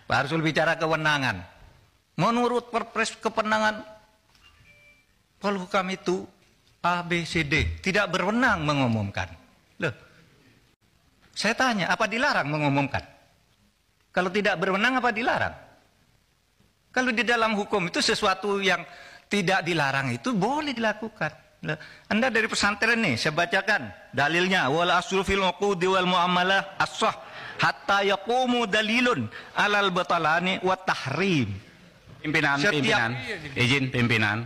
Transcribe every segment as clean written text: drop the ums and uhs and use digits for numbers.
Pak Arsul bicara kewenangan. Menurut Perpres kewenangan Polhukam itu A, B, C, D. Tidak berwenang mengumumkan. Loh, saya tanya, apa dilarang mengumumkan? Kalau tidak berwenang, apa dilarang? Kalau di dalam hukum itu sesuatu yang tidak dilarang itu boleh dilakukan. Loh, Anda dari pesantren nih, saya bacakan dalilnya. Wal aslu fil uqudi wal muamalah as-sah hatta yaqumu dalilun alal batalani wa tahrim. Pimpinan, izin pimpinan.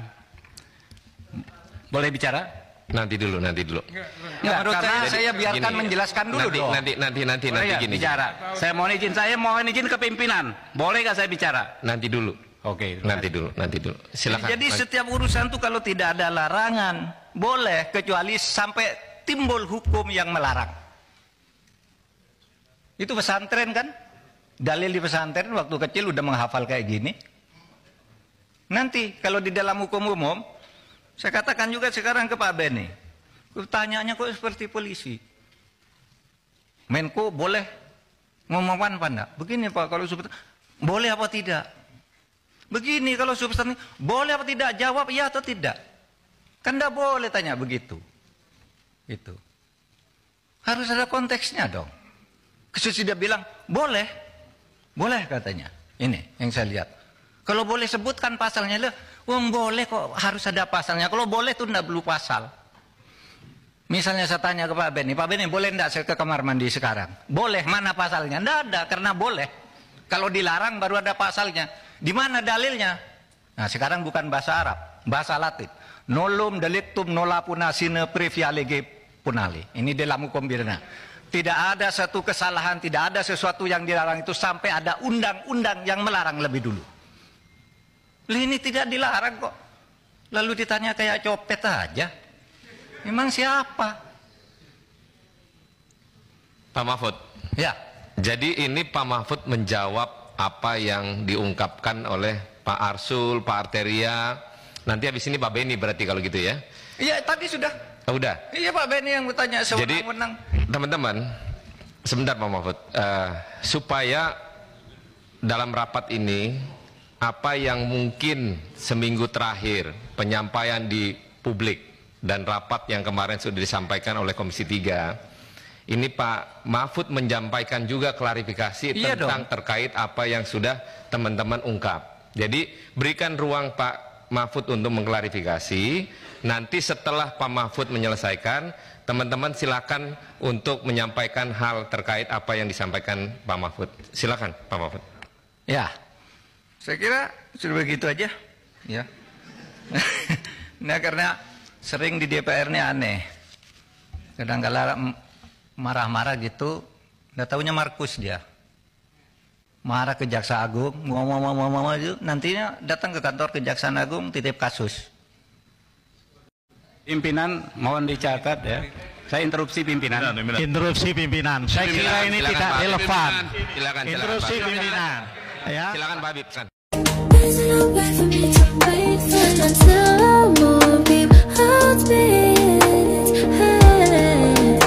Boleh bicara? Nanti dulu. Ya, menurut saya biarkan gini, menjelaskan dulu nanti gini. Bicara. Saya mohon izin ke pimpinan. Boleh nggak saya bicara? Nanti dulu. Oke. Nanti dulu. Silakan. Jadi setiap urusan itu kalau tidak ada larangan boleh, kecuali sampai timbul hukum yang melarang. Itu pesantren kan? Dalil di pesantren waktu kecil udah menghafal kayak gini. Nanti kalau di dalam hukum umum, saya katakan juga sekarang ke Pak Beni. Pertanyaannya kok seperti polisi. Menko boleh ngomongkan apa enggak? Begini Pak, kalau substansi boleh apa tidak? Begini kalau substansi boleh apa tidak? Jawab iya atau tidak. Kan enggak boleh tanya begitu. Itu. Harus ada konteksnya dong. Sesudah bilang boleh. Boleh katanya. Ini yang saya lihat. Kalau boleh sebutkan pasalnya, boleh kok harus ada pasalnya. Kalau boleh itu tidak perlu pasal. Misalnya saya tanya ke Pak Beni, boleh tidak saya ke kamar mandi sekarang? Boleh, mana pasalnya? Tidak ada, karena boleh. Kalau dilarang baru ada pasalnya. Di mana dalilnya? Nah sekarang bukan bahasa Arab, bahasa Latin. Nolum delictum nola punasine previa lege punali. Ini dalam hukum pidana. Tidak ada satu kesalahan, tidak ada sesuatu yang dilarang itu sampai ada undang-undang yang melarang lebih dulu. Ini tidak dilarang kok. Lalu ditanya kayak copet aja. Memang siapa? Pak Mahfud. Ya. Jadi ini Pak Mahfud menjawab apa yang diungkapkan oleh Pak Arsul, Pak Arteria. Nanti habis ini Pak Beni berarti kalau gitu ya? Iya tadi sudah. Oh, udah. Iya Pak Beni yang bertanya sewenang-wenang. Jadi teman-teman, sebentar Pak Mahfud. Supaya dalam rapat ini apa yang mungkin seminggu terakhir penyampaian di publik dan rapat yang kemarin sudah disampaikan oleh Komisi 3, ini Pak Mahfud menyampaikan juga klarifikasi tentang terkait apa yang sudah teman-teman ungkap. Jadi berikan ruang Pak Mahfud untuk mengklarifikasi. Nanti setelah Pak Mahfud menyelesaikan, teman-teman silakan untuk menyampaikan hal terkait apa yang disampaikan Pak Mahfud. Silakan Pak Mahfud. Ya. Saya kira sudah begitu aja, ya. Nah karena sering di DPR ini aneh, kadang-kadang marah-marah gitu, nggak taunya Markus dia, marah ke Jaksa Agung, ngomong itu, nantinya datang ke kantor Kejaksaan Agung titip kasus. Pimpinan mohon dicatat ya. Saya interupsi pimpinan. Interupsi pimpinan. Saya kira ini tidak relevan. Silakan. Interupsi pimpinan. Ya. Silakan Pak Habib. There's no way for me to wait until morning holds me in its hands.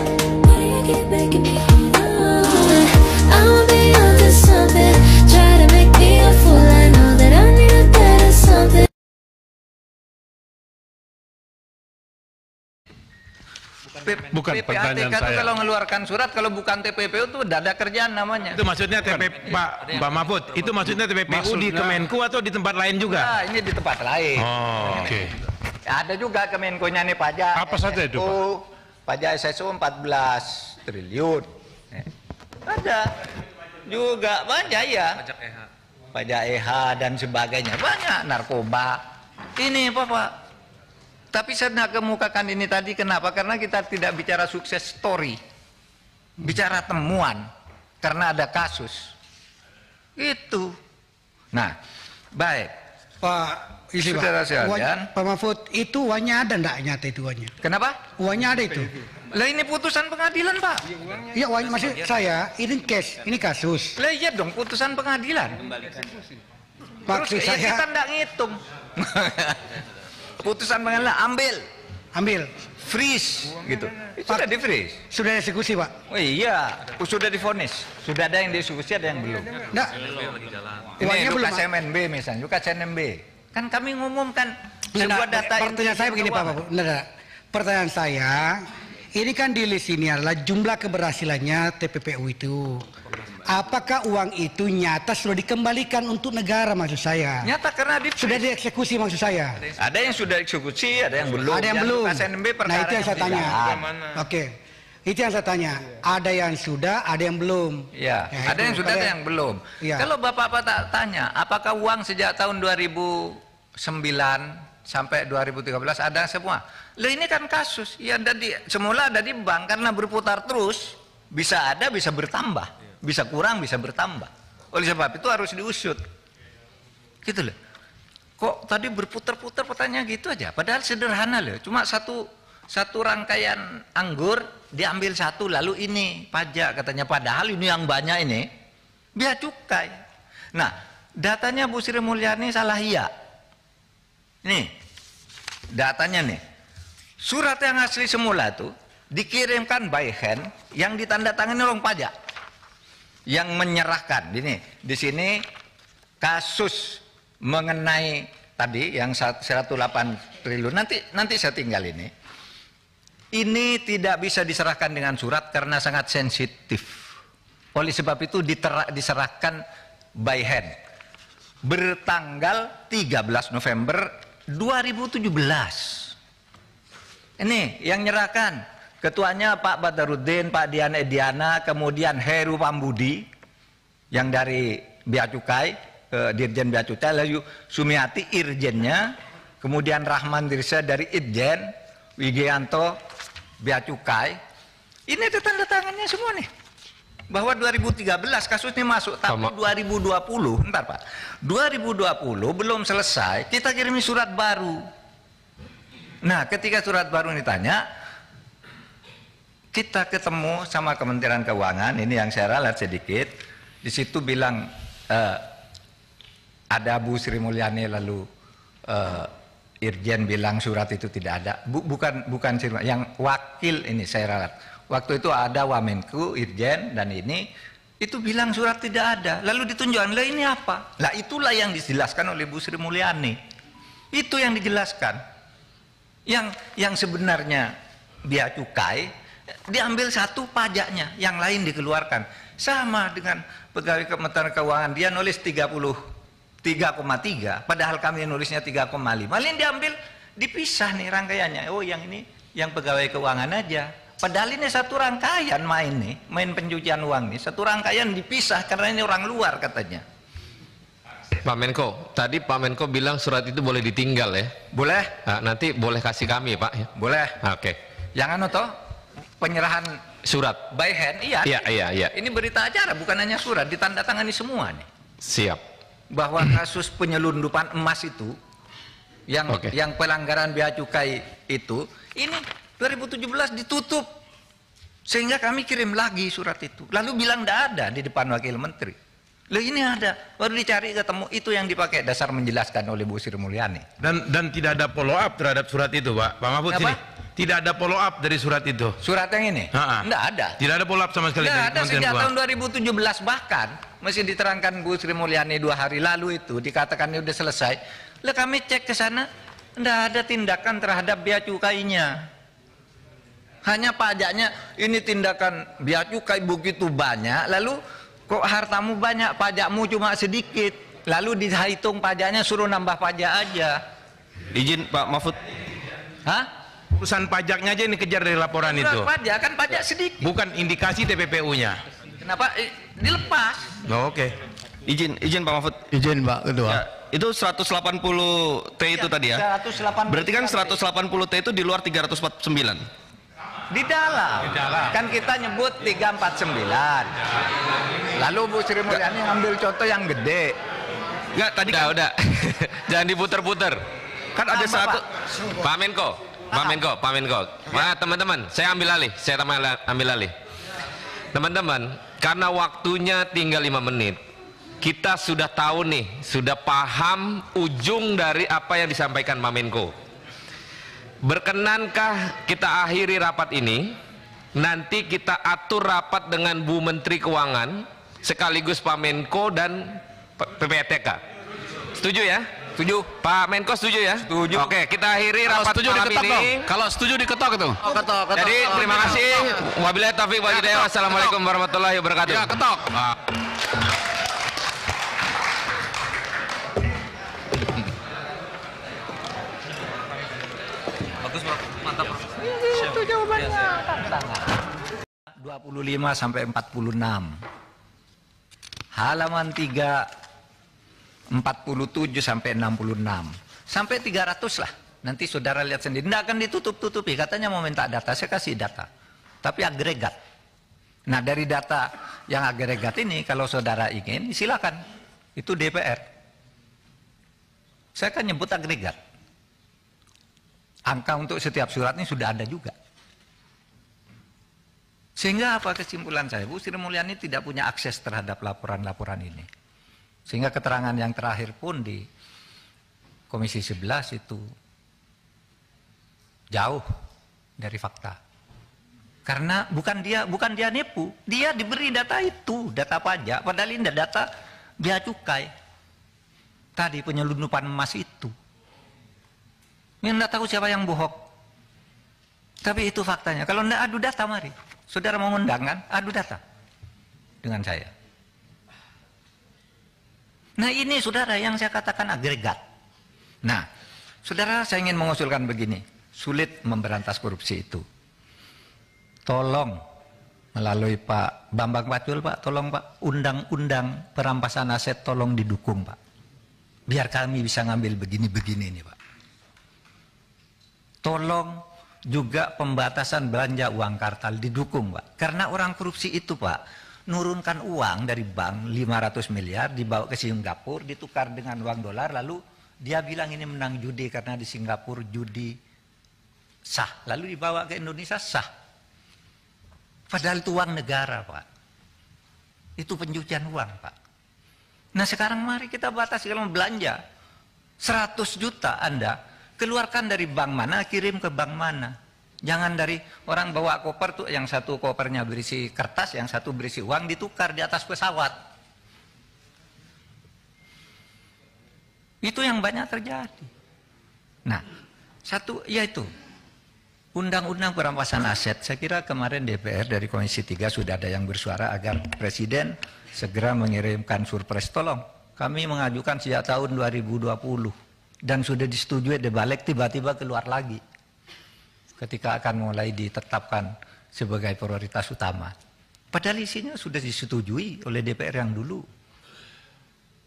Why do you keep making me hold on? I'll be onto something. Try to make me a fool. I know that I need a better something. Bukan pertanyaan PPATK itu saya. kalau mengeluarkan surat, kalau bukan TPPU itu tidak ada kerjaan namanya. Itu maksudnya Pak Mahfud, itu maksudnya TPPU di Kemenku atau di tempat lain juga? Nah, ini di tempat lain. Oh, oke. Ada juga Kemenkonya nih pajak. Apa saja itu, Pak? Pajak SSU 14 triliun. Ada juga banyak ya. Pajak EH dan sebagainya. Banyak narkoba. Ini Pak. Tapi saya nak kemukakan ini tadi kenapa? Karena kita tidak bicara sukses story. Bicara temuan. Karena ada kasus. Itu. Nah, baik. Pak Isi, Saudara sekalian. Pak Mahfud, itu uangnya ada enggak nyata itu uangnya? Kenapa? Uangnya ada itu. Lah ini putusan pengadilan, Pak. Iya, uangnya maksud saya, ini case, ini kasus. Lah iya dong, putusan pengadilan. Pak, Terus saya kita tidak ngitung. Putusan pengadilan ambil ambil. freeze gitu. Sudah di freeze. Sudah eksekusi, Pak? Oh iya, sudah divonis. Sudah ada yang dieksekusi, ada yang belum. Enggak. Ini Uangnya belum, Lukas Pak. NMB misalnya, Lukas NMB. Kan kami ngumumkan Nggak, sebuah data pertanyaan saya begini, Pak. Nggak. Pertanyaan saya, ini kan di list ini adalah jumlah keberhasilannya TPPU itu. Apakah uang itu nyata sudah dikembalikan untuk negara, maksud saya? Nyata karena Sudah dieksekusi, maksud saya. ada yang sudah eksekusi, ada yang belum. Ada yang belum. Lukas NMB Nah, itu yang saya tanya. perkaranya Oke. Itu yang saya tanya. Ada yang sudah, ada yang belum. Ya, Ya, ada itu. yang sudah, ada yang belum. Ya. Kalau Bapak-Bapak tak tanya, apakah uang sejak tahun 2009 sampai 2013 ada semua? Loh ini kan kasus. Ya semula ada di bank karena berputar terus, bisa ada, bisa bertambah, bisa kurang, bisa bertambah. Oleh sebab itu harus diusut. Gitu loh. Kok tadi berputar-putar pertanyaan gitu aja? Padahal sederhana loh, cuma satu rangkaian anggur diambil satu, lalu ini pajak katanya, padahal ini yang banyak ini bea cukai. Nah, datanya Bu Sri Mulyani salah iya. Nih, datanya nih. Surat yang asli semula tuh dikirimkan by hand yang ditandatangani orang pajak. Yang menyerahkan ini di sini kasus mengenai tadi yang 108 triliun. Nanti saya tinggal ini. Ini tidak bisa diserahkan dengan surat karena sangat sensitif. Oleh sebab itu diserahkan by hand. Bertanggal 13 November 2017. Ini yang nyerahkan. Ketuanya Pak Badarudin, Pak Dian Ediana, kemudian Heru Pambudi yang dari Bea Cukai, Dirjen Bea Cukai, lalu Sumiati Irjennya, kemudian Rahman Dirsa dari Irjen, Wigianto Bea Cukai. Ini ada tanda tangannya semua nih. Bahwa 2013 kasus ini masuk, tapi 2020, entar Pak, 2020 belum selesai, kita kirimi surat baru. Nah, ketika surat baru ditanya, kita ketemu sama Kementerian Keuangan, ini yang saya ralat sedikit, di situ bilang ada Bu Sri Mulyani, lalu Irjen bilang surat itu tidak ada. Bukan Sri Mulyani, yang wakil ini saya ralat. Waktu itu ada Wamenku, Irjen, dan ini itu bilang surat tidak ada. Lalu ditunjukkan, lah ini apa? Lah itulah yang dijelaskan oleh Bu Sri Mulyani. Itu yang dijelaskan. Yang sebenarnya bea cukai diambil satu pajaknya, yang lain dikeluarkan. Sama dengan pegawai Kementerian Keuangan, dia nulis 3,3, padahal kami nulisnya 3,5. Lain diambil, dipisah nih rangkaiannya. Oh, yang ini yang pegawai keuangan aja. Padahal ini satu rangkaian main pencucian uang nih. Satu rangkaian dipisah karena ini orang luar katanya. Pak Menko, tadi Pak Menko bilang surat itu boleh ditinggal ya? Boleh? Nah, nanti boleh kasih kami Pak ya? Boleh. Oke. Yang anu toh, penyerahan Surat. by hand, iya. Iya. Ini berita acara, bukan hanya surat, ditandatangani semua nih. Siap. Bahwa kasus penyelundupan emas itu, yang pelanggaran bea cukai itu, ini 2017 ditutup. Sehingga kami kirim lagi surat itu. Lalu bilang tidak ada di depan wakil menteri. Loh ini ada, baru dicari ketemu, itu yang dipakai dasar menjelaskan oleh Bu Sri Mulyani. Dan tidak ada follow up terhadap surat itu, Pak Mahfud sini. Tidak ada follow up dari surat itu. Surat yang ini? Tidak ada. Tidak ada follow up sama sekali. Tidak dari ada Kementerian sejak Keuangan. tahun 2017, bahkan masih diterangkan Bu Sri Mulyani 2 hari lalu itu, dikatakan ini sudah selesai. Lah kami cek ke sana, tidak ada tindakan terhadap bea cukainya. Hanya pajaknya, ini tindakan bea cukai begitu banyak, lalu kok hartamu banyak, pajakmu cuma sedikit, lalu dihitung pajaknya, suruh nambah pajak aja. Izin Pak Mahfud. Hah? Urusan pajaknya aja ini kejar dari laporan itu. Pajak kan pajak sedikit. Bukan indikasi TPPU-nya. Kenapa? Dilepas. Oh, oke. Izin Pak Mahfud. Izin, Pak Ketua. Ya, itu 180 T itu tadi ya. 180. Berarti kan 180 T itu di luar 349. Di dalam. Kan kita nyebut 349. Lalu Bu Sri Mulyani ngambil contoh yang gede. Enggak, tadi Udah. Jangan diputer-puter. kan ada Tambah, 100. Pak Menko. Nah, teman-teman, saya ambil alih. Teman-teman, karena waktunya tinggal 5 menit, kita sudah tahu nih, sudah paham ujung dari apa yang disampaikan Pak Menko. berkenankah kita akhiri rapat ini, nanti kita atur rapat dengan Bu Menteri Keuangan sekaligus Pak Menko dan PPATK. Setuju ya? Setuju. Pak Menko setuju ya? Setuju. Oke, kita akhiri rapat malam ini. Kalau setuju diketok itu. Ketok. Jadi terima kasih. Wabillahi taufiq wal hidayah. Wassalamualaikum warahmatullahi wabarakatuh. Ya, ketok. Bagus, Bro. Mantap, Bro. 25 sampai 46. Halaman 3 47 sampai 66. Sampai 300 lah. Nanti saudara lihat sendiri. Tidak akan ditutup-tutupi. Katanya mau minta data, saya kasih data. Tapi agregat. Nah, dari data yang agregat ini kalau saudara ingin silakan. Itu DPR. Saya akan nyebut agregat. Angka untuk setiap surat ini sudah ada juga. Sehingga apa kesimpulan saya? Bu Sri Mulyani tidak punya akses terhadap laporan-laporan ini. Sehingga keterangan yang terakhir pun di Komisi 11 itu jauh dari fakta. Karena bukan dia nipu, dia diberi data itu, data pajak, padahal ini data bea cukai. Tadi penyelundupan emas itu. Ini tidak tahu siapa yang bohong. Tapi itu faktanya. Kalau tidak adu data, mari. Saudara mau undang kan? Adu data dengan saya. Nah ini saudara yang saya katakan agregat. Nah saudara, saya ingin mengusulkan begini. Sulit memberantas korupsi itu. Tolong melalui Pak Bambang Pacul, Pak, tolong Pak, undang-undang perampasan aset tolong didukung Pak. Biar kami bisa ngambil begini-begini nih Pak. Tolong juga pembatasan belanja uang kartal didukung Pak. Karena orang korupsi itu Pak, nurunkan uang dari bank 500 miliar dibawa ke Singapura, ditukar dengan uang dolar, lalu dia bilang ini menang judi karena di Singapura judi sah, lalu dibawa ke Indonesia sah. Padahal itu uang negara Pak. Itu pencucian uang Pak. Nah sekarang mari kita batasi, kalau belanja 100 juta Anda keluarkan dari bank mana, kirim ke bank mana. Jangan dari orang bawa koper tuh, yang satu kopernya berisi kertas, yang satu berisi uang, ditukar di atas pesawat. Itu yang banyak terjadi. Nah, satu yaitu undang-undang perampasan aset. Saya kira kemarin DPR dari Komisi 3 sudah ada yang bersuara agar Presiden segera mengirimkan surpres. Tolong, kami mengajukan sejak tahun 2020 dan sudah disetujui dibalik, tiba-tiba keluar lagi ketika akan mulai ditetapkan sebagai prioritas utama. Padahal isinya sudah disetujui oleh DPR yang dulu.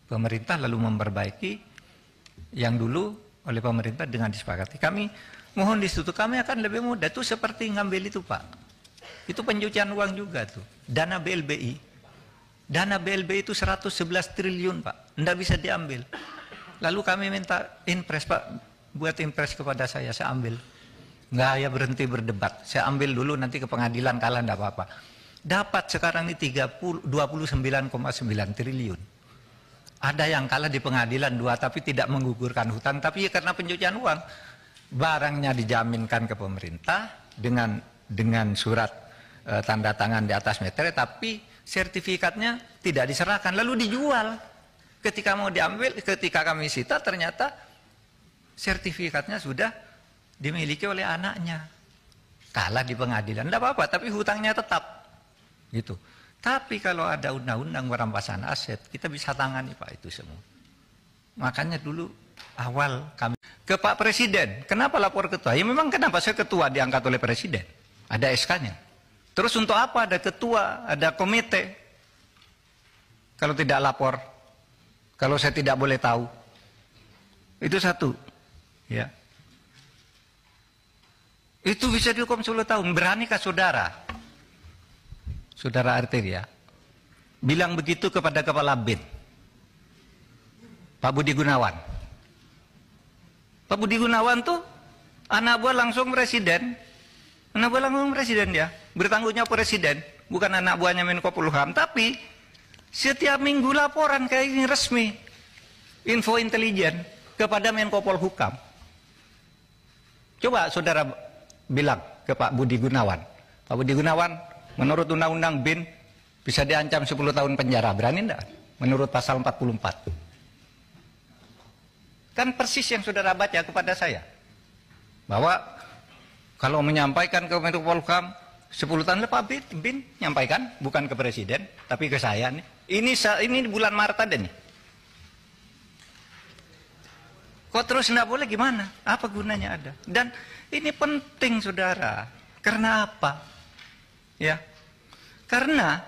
Pemerintah lalu memperbaiki yang dulu oleh pemerintah dengan disepakati. Kami mohon disetujui, kami akan lebih mudah. Itu seperti ngambil itu Pak. Itu pencucian uang juga tuh. Dana BLBI. Dana BLBI itu 111 triliun Pak. Tidak bisa diambil. Lalu kami minta impres Pak. Buat impres kepada saya ambil. Nggak, ya berhenti berdebat. Saya ambil dulu, nanti ke pengadilan kalah enggak apa-apa. Dapat sekarang ini 29,9 triliun. Ada yang kalah di pengadilan 2 tapi tidak menggugurkan hutang, tapi karena pencucian uang. Barangnya dijaminkan ke pemerintah dengan surat tanda tangan di atas meter, tapi sertifikatnya tidak diserahkan, lalu dijual. Ketika mau diambil, ketika kami sita, ternyata sertifikatnya sudah dimiliki oleh anaknya. Kalah di pengadilan, tidak apa-apa, tapi hutangnya tetap. Gitu. Tapi kalau ada undang-undang perampasan aset, kita bisa tangani Pak itu semua. Makanya dulu awal kami ke Pak Presiden, kenapa lapor ketua? Ya memang kenapa saya ketua diangkat oleh Presiden. Ada SK-nya. Terus untuk apa ada ketua, ada komite? Kalau tidak lapor, kalau saya tidak boleh tahu. Itu satu. Ya. Itu bisa dihukum 10 tahun. Beranikah saudara? Saudara Arteria bilang begitu kepada Kepala BIN, Pak Budi Gunawan. Pak Budi Gunawan tuh anak buah langsung presiden. Anak buah langsung presiden dia. Bertanggungjawab presiden. Bukan anak buahnya Menko Polhukam. Tapi setiap minggu laporan kayak ini resmi. Info intelijen kepada Menko Polhukam. Coba saudara bilang ke Pak Budi Gunawan. Pak Budi Gunawan, menurut Undang-Undang BIN bisa diancam 10 tahun penjara. Berani enggak? Menurut pasal 44. Kan persis yang saudara baca kepada saya. Bahwa kalau menyampaikan ke Menko Polhukam 10 tahun lepas BIN nyampaikan, bukan ke Presiden, tapi ke saya nih. Ini bulan Maret ada nih. Kok terus enggak boleh gimana? Apa gunanya ada? Dan ini penting saudara. Karena apa? Ya. Karena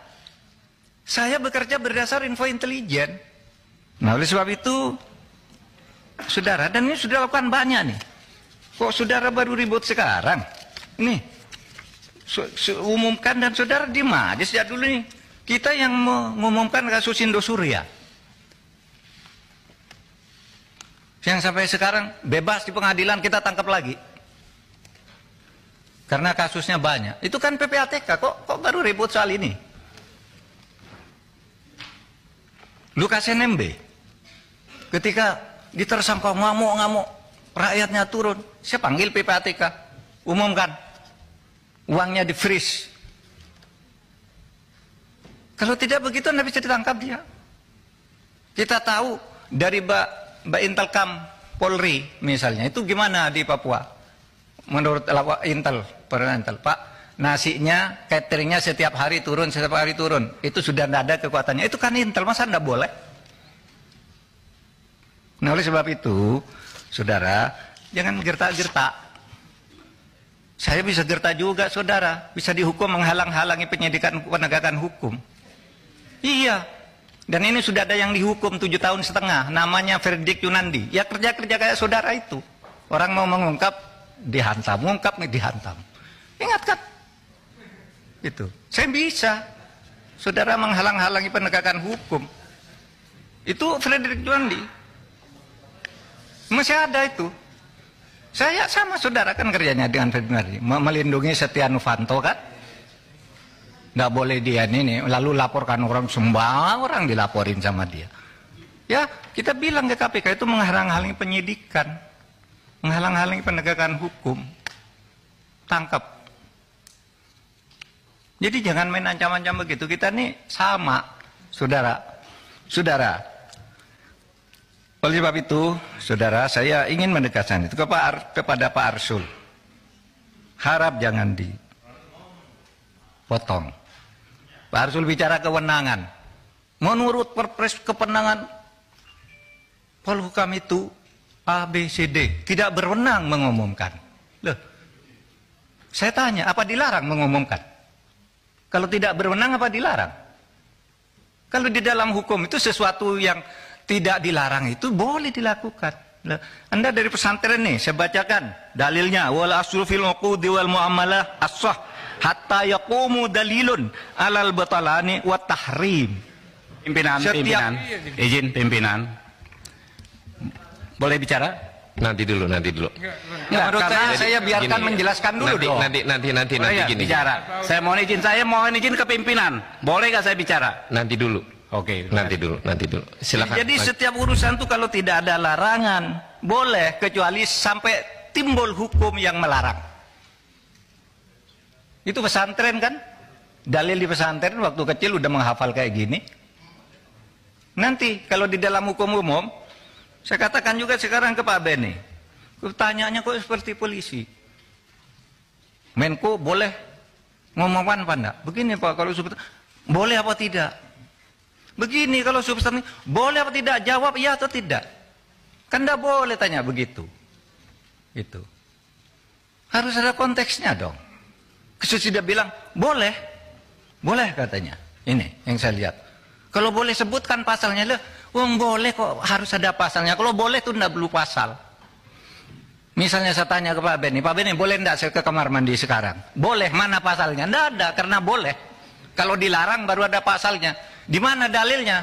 saya bekerja berdasar info intelijen. Nah, oleh sebab itu saudara, dan ini sudah lakukan banyak nih. Kok saudara baru ribut sekarang? Ini umumkan dan saudara diem aja sejak dulu nih. Kita yang mengumumkan kasus Indosuria. Yang sampai sekarang bebas di pengadilan kita tangkap lagi. Karena kasusnya banyak. Itu kan PPATK, kok baru ribut soal ini? Lukas NMB ketika ditersangka ngamuk-ngamuk, rakyatnya turun, saya panggil PPATK, umumkan, uangnya di freeze. Kalau tidak begitu anda bisa ditangkap dia. Kita tahu dari Mbak Intelkam Polri misalnya, itu gimana di Papua? Menurut Intel, Pak, nasinya, cateringnya setiap hari turun. Itu sudah tidak ada kekuatannya. Itu kan Intel, masa tidak boleh? Nah, oleh sebab itu, saudara, jangan gertak-gertak. Saya bisa gertak juga, saudara. Bisa dihukum menghalang-halangi penyidikan penegakan hukum. Iya. Dan ini sudah ada yang dihukum 7 tahun setengah. Namanya Verdik Yunandi. Ya kerja-kerja kayak saudara itu. Orang mau mengungkap, dihantam. Mengungkap, dihantam. Ingat kan? Itu. Saya bisa. Saudara menghalang-halangi penegakan hukum. Itu Verdik Yunandi. Masih ada itu. Saya sama saudara kan kerjanya dengan Verdik Yunandi. Melindungi Setia Novanto kan? Nggak boleh dia ini, lalu laporkan orang, semua orang dilaporin sama dia. Ya, kita bilang ke KPK itu menghalang-halangi penyidikan, menghalang-halangi penegakan hukum. Tangkap. Jadi jangan main ancam-ancam begitu. Kita nih sama, saudara. Oleh sebab itu, saudara, saya ingin menegaskan itu kepada Pak Arsul. Harap jangan dipotong. Pak Arsul bicara kewenangan. Menurut Perpres kewenangan Polhukam itu A, B, C, D. Tidak berwenang mengumumkan. Loh, saya tanya, apa dilarang mengumumkan? Kalau tidak berwenang, apa dilarang? Kalau di dalam hukum itu sesuatu yang tidak dilarang itu boleh dilakukan. Loh, Anda dari pesantren nih, saya bacakan dalilnya. Wal aslu fil uqudi wal muamalah as-sah hatta yaqumu dalilun alal batalani wa tahrim. Pimpinan, izin pimpinan. Boleh bicara? Nanti dulu. Menurut saya biarkan gini, menjelaskan dulu dong. Nanti gini. Bicara. Saya mohon izin ke pimpinan. Boleh nggak saya bicara? Nanti dulu. Oke. Nanti dulu. Silakan. Jadi setiap urusan itu kalau tidak ada larangan, boleh, kecuali sampai timbul hukum yang melarang. Itu pesantren kan? Dalil di pesantren waktu kecil udah menghafal kayak gini. Nanti kalau di dalam hukum umum, saya katakan juga sekarang ke Pak Beni. Pertanyaannya kok seperti polisi. Menko boleh ngomongkan apa enggak? Begini Pak, kalau substansi boleh apa tidak? Begini kalau substansi boleh apa tidak? Jawab iya atau tidak. Kan enggak boleh tanya begitu. Itu. Harus ada konteksnya dong. Sudah bilang boleh katanya. Ini yang saya lihat. Kalau boleh sebutkan pasalnya, boleh kok harus ada pasalnya. Kalau boleh tuh enggak perlu pasal. Misalnya saya tanya ke Pak Beni boleh enggak saya ke kamar mandi sekarang? Boleh, mana pasalnya? Enggak ada, karena boleh. Kalau dilarang baru ada pasalnya. Di mana dalilnya?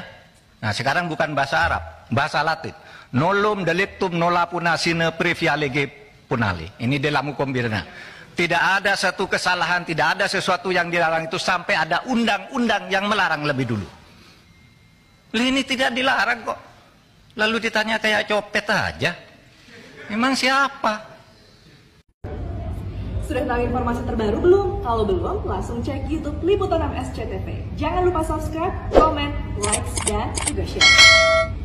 Nah sekarang bukan bahasa Arab, bahasa Latin. Nolum delictum nola punasine previalege punali. Ini dalam hukum pidana. Tidak ada satu kesalahan, tidak ada sesuatu yang dilarang itu sampai ada undang-undang yang melarang lebih dulu. Ini tidak dilarang kok. Lalu ditanya kayak copet aja. Memang siapa? Sudah tahu informasi terbaru belum? Kalau belum, langsung cek YouTube Liputan MSC TV. Jangan lupa subscribe, komen, like, dan juga share.